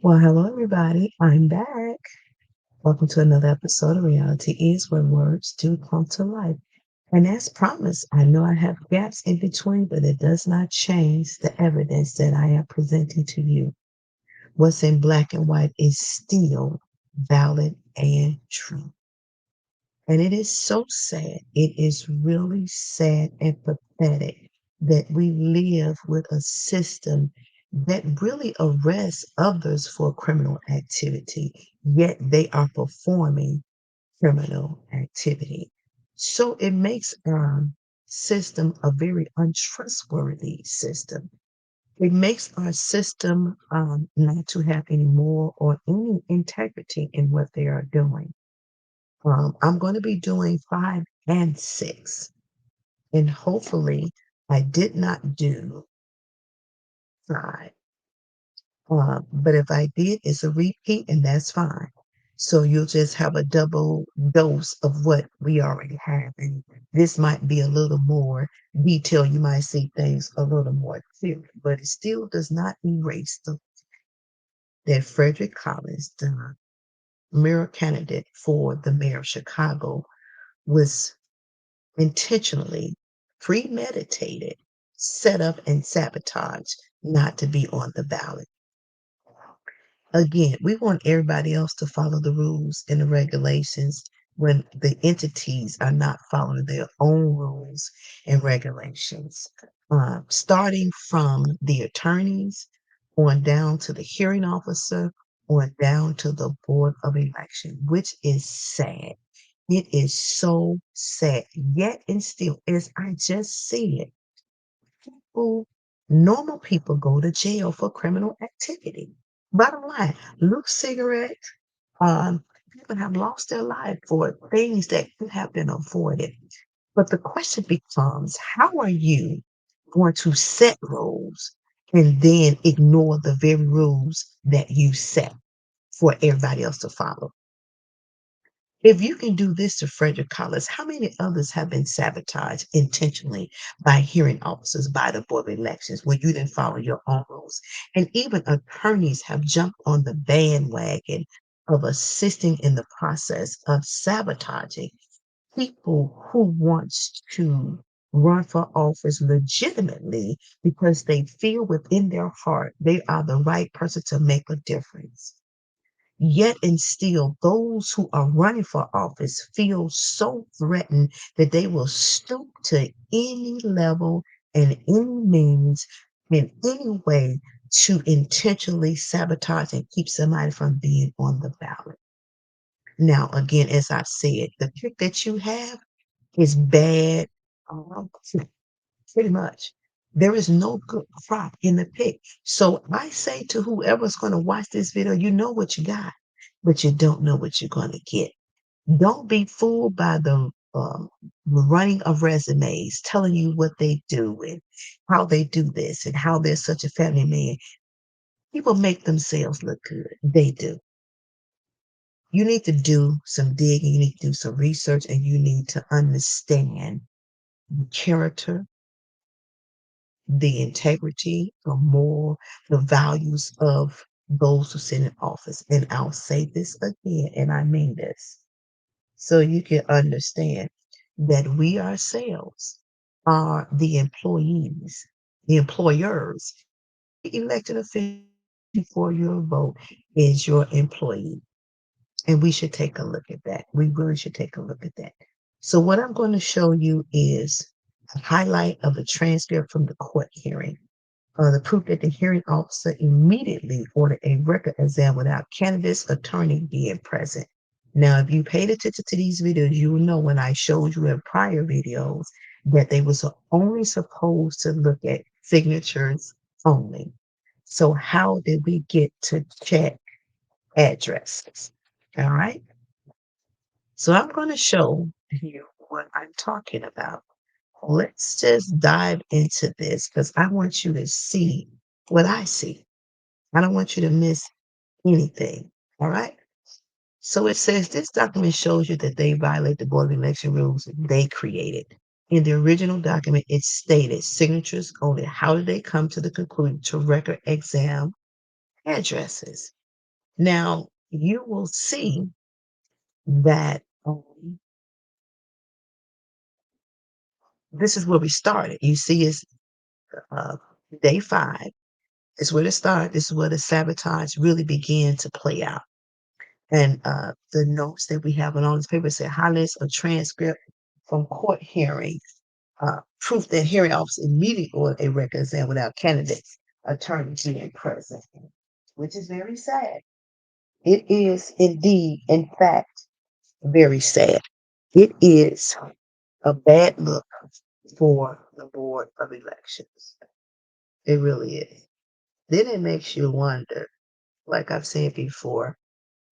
Well, hello, everybody. I'm back. Welcome to another episode of Reality is where words do come to life. And as promised, I know I have gaps in between, but it does not change the evidence that I am presenting to you. What's in black and white is still valid and true. And it is so sad. It is really sad and pathetic that we live with a system that really arrests others for criminal activity, yet they are performing criminal activity. So it makes our system a very untrustworthy system. It makes our system not to have any moral or any integrity in what they are doing. I'm going to be doing 5 and 6, and hopefully, I did not do 5. But if I did, it's a repeat, and that's fine. So you'll just have a double dose of what we already have. And this might be a little more detailed. You might see things a little more clearly, but it still does not erase the that Frederick Collins, the mayor candidate for the mayor of Chicago, was intentionally premeditated, set up, and sabotaged not to be on the ballot. Again, we want everybody else to follow the rules and the regulations when the entities are not following their own rules and regulations. Starting from the attorneys, on down to the hearing officer, on down to the board of election, which is sad. It is so sad. Yet and still, as I just said, people, normal people go to jail for criminal activity. Bottom line, loose cigarettes, people have lost their life for things that could have been avoided. But the question becomes, how are you going to set rules and then ignore the very rules that you set for everybody else to follow? If you can do this to Frederick Collins, how many others have been sabotaged intentionally by hearing officers, by the board of elections, when you didn't follow your own rules? And even attorneys have jumped on the bandwagon of assisting in the process of sabotaging people who wants to run for office legitimately because they feel within their heart they are the right person to make a difference. Yet and still, those who are running for office feel so threatened that they will stoop to any level and any means in any way to intentionally sabotage and keep somebody from being on the ballot. Now, again, as I said, the pick that you have is bad, um, pretty much. There is no good crop in the pick. So I say to whoever's going to watch this video, you know what you got, but you don't know what you're going to get. Don't be fooled by the running of resumes telling you what they do and how they do this and how they're such a family man. People make themselves look good. They do. You need to do some digging, you need to do some research, and you need to understand the character, the integrity, the moral, the values of those who sit in office. And I'll say this again, and I mean this, so you can understand that we ourselves are the employees, the employers. The elected official for your vote is your employee. And we should take a look at that. We really should take a look at that. So, what I'm going to show you is a highlight of the transcript from the court hearing. The proof that the hearing officer immediately ordered a record exam without candidate's attorney being present. Now, if you paid attention to these videos, you will know when I showed you in prior videos that they was only supposed to look at signatures only. So how did we get to check addresses? All right. So I'm going to show you what I'm talking about. Let's just dive into this because I want you to see what I see. I don't want you to miss anything. All right. So it says this document shows you that they violate the Board of Election rules they created. In the original document, it stated signatures only. How did they come to the conclusion to record exam addresses? Now, you will see that this is where we started. You see, it's uh, day 5. Is where to start. This is where the sabotage really began to play out. And the notes that we have on all this paper say highlights a transcript from court hearings, proof that hearing officer immediately ordered a record exam without candidates, attorney being present, which is very sad. It is indeed, in fact, very sad. It is a bad look for the Board of Elections. It really is. Then it makes you wonder, like I've said before,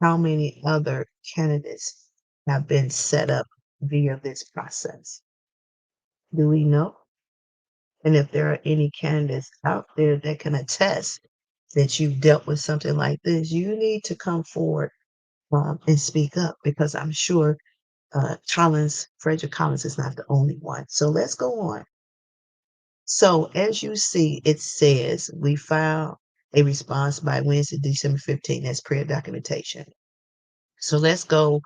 how many other candidates have been set up via this process? Do we know? And if there are any candidates out there that can attest that you've dealt with something like this, you need to come forward and speak up because I'm sure Frederick Collins is not the only one. So let's go on. So as you see, it says we file a response by Wednesday, December 15th. That's prayer documentation. So let's go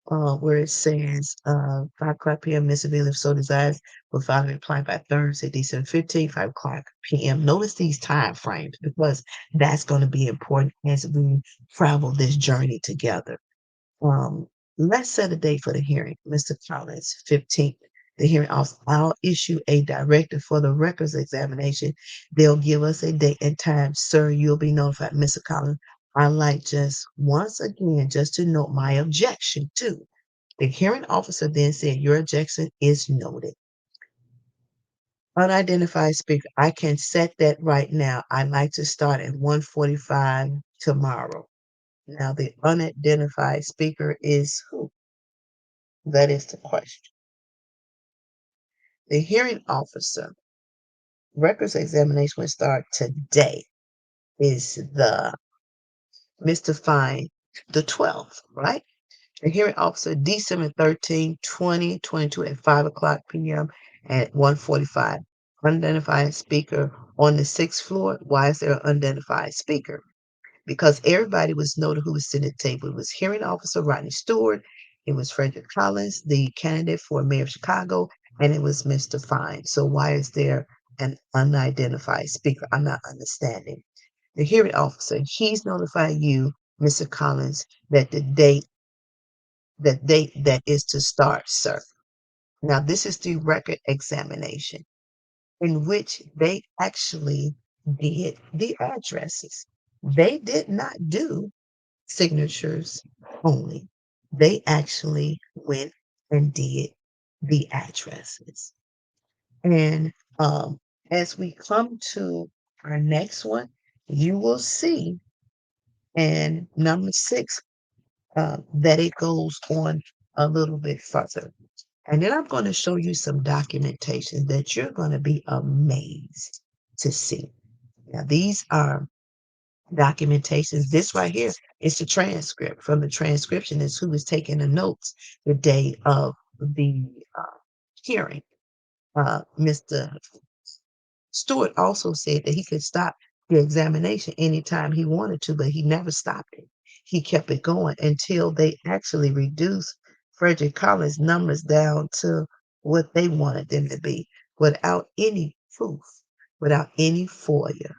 where it says 5 o'clock p.m. Mississippi, if so desires, will file a reply by Thursday, December 15th, 5 o'clock p.m. Notice these time frames because that's going to be important as we travel this journey together. Um, let's set a date for the hearing. Mr. Collins, 15th. The hearing officer, I'll issue a directive for the records examination. They'll give us a date and time. Sir, you'll be notified. Mr. Collins, I like just once again just to note my objection too. The hearing officer then said, your objection is noted. Unidentified speaker, I can set that right now. I'd like to start at 1:45 tomorrow. Now, the unidentified speaker is who? That is the question. The hearing officer records examination will start today. Is the Mr. Fine the 12th, right? The hearing officer December 13, 2022 at 5 o'clock p.m. at 1:45. Unidentified speaker on the 6th floor. Why is there an unidentified speaker? Because everybody was noted who was sitting at the table. It was hearing officer Rodney Stewart, it was Frederick Collins, the candidate for mayor of Chicago, and it was Mr. Fine. So why is there an unidentified speaker? I'm not understanding. The hearing officer, he's notified you, Mr. Collins, that the date that is to start, sir. Now this is the record examination in which they actually did the addresses. They did not do signatures only. They actually went and did the addresses. And as we come to our next one, you will see, and number 6, that it goes on a little bit further. And then I'm going to show you some documentation that you're going to be amazed to see. Now, these are documentations. This right here is the transcript. From the transcription is who was taking the notes the day of the hearing. Mr. Stewart also said that he could stop the examination anytime he wanted to, but he never stopped it. He kept it going until they actually reduced Frederick Collins' numbers down to what they wanted them to be without any proof, without any FOIA,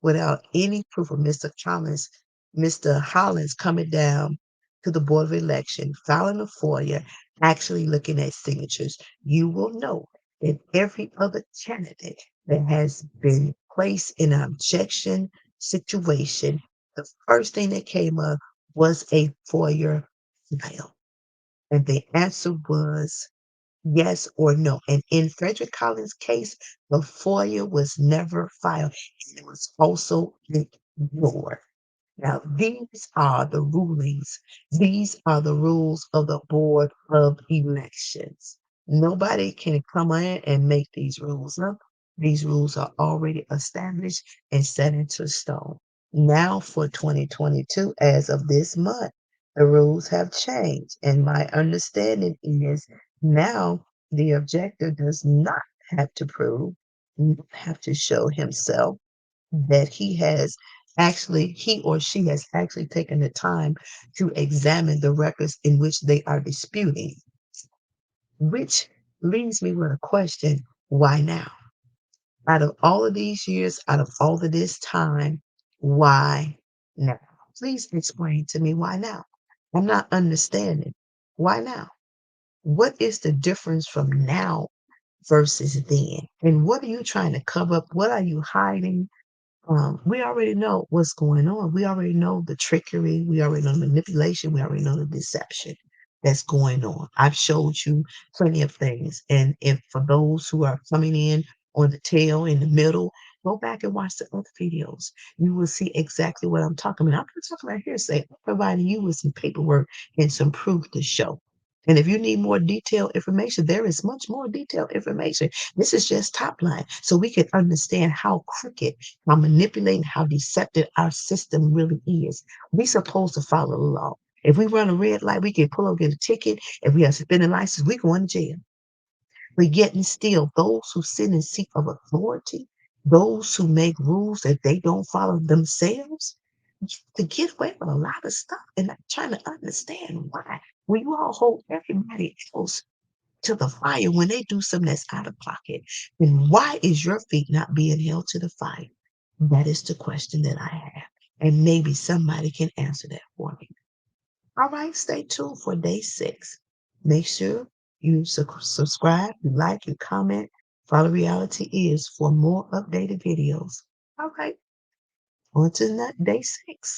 without any proof of Mr. Hollins coming down to the Board of Election, filing a FOIA, actually looking at signatures. You will know that every other candidate that has been placed in an objection situation, the first thing that came up was a FOIA file. And the answer was yes or no. And in Frederick Collins' case, the FOIA was never filed. And it was also ignored. Now, these are the rulings. These are the rules of the Board of Elections. Nobody can come in and make these rules up. These rules are already established and set into stone. Now, for 2022, as of this month, the rules have changed. And my understanding is now the objector does not have to prove, have to show himself that he has actually he or she has actually taken the time to examine the records in which they are disputing, which leaves me with a question: why now? Out of all of these years, out of all of this time, why now? Please explain to me why now. I'm not understanding. Why now? What is the difference from now versus then? And what are you trying to cover up? What are you hiding? We already know what's going on. We already know the trickery. We already know the manipulation. We already know the deception that's going on. I've showed you plenty of things. And if for those who are coming in on the tail, in the middle, go back and watch the other videos. You will see exactly what I'm talking about. I'm not talking about hearsay. I'm providing you with some paperwork and some proof to show. And if you need more detailed information, there is much more detailed information. This is just top line. So we can understand how crooked, how manipulating, how deceptive our system really is. We supposed to follow the law. If we run a red light, we get pulled over, get a ticket. If we have suspended license, we going to jail. But yet and still, those who sit in seat of authority, those who make rules that they don't follow themselves, to get away with a lot of stuff. And I'm trying to understand why. When you all hold everybody else to the fire when they do something that's out of pocket, then why is your feet not being held to the fire? That is the question that I have. And maybe somebody can answer that for me. All right, stay tuned for day 6. Make sure you subscribe, you like, you comment, follow Reality Is for more updated videos. All right, on to day 6.